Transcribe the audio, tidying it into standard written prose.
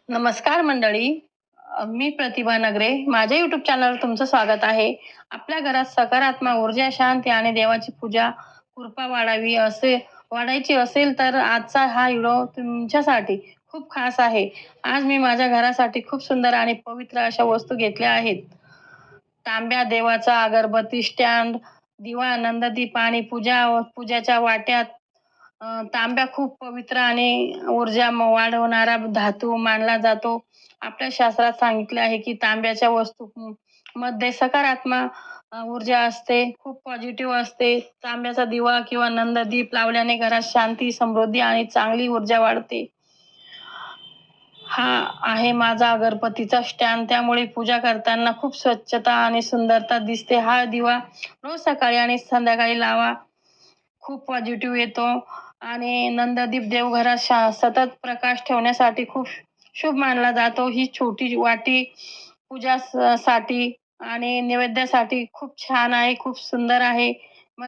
नमस्कार मंडळी. मी प्रतिभा नगरे. माझ्या YouTube चॅनलवर तुमचं स्वागत आहे. आपल्या घरात सकारात्मक ऊर्जा, शांती आणि देवाची पूजा, कृपा वाढायची असेल तर आजचा हा व्हिडिओ तुमच्यासाठी खूप खास आहे. आज मी माझ्या घरासाठी खूप सुंदर आणि पवित्र अशा वस्तू घेतल्या आहेत. तांब्या देवाचा अगरबत्ती स्टँड, दिवा, नंददीप आणि पूजाच्या वाट्यात. तांब्या खूप पवित्र आणि ऊर्जा वाढवणारा धातू मानला जातो. आपल्या शास्त्रात सांगितले आहे की तांब्याच्या मध्ये सकारात्मक ऊर्जा असते, खूप पॉझिटिव्ह असते. तांब्याचा दिवा किंवा नंददीप लावल्याने घरात शांती, समृद्धी आणि चांगली ऊर्जा वाढते. हा आहे माझा अगरबत्तीचा स्टँड. त्यामुळे पूजा करताना खूप स्वच्छता आणि सुंदरता दिसते. हा दिवा रोज सकाळी आणि संध्याकाळी लावा. खूप पॉझिटिव्ह येतो. आणि नंददीप देवघरात सतत प्रकाश ठेवण्यासाठी खूप शुभ मानला जातो. ही छोटी वाटी साठी आणि नैवेद्यासाठी खूप छान आहे, खूप सुंदर आहे.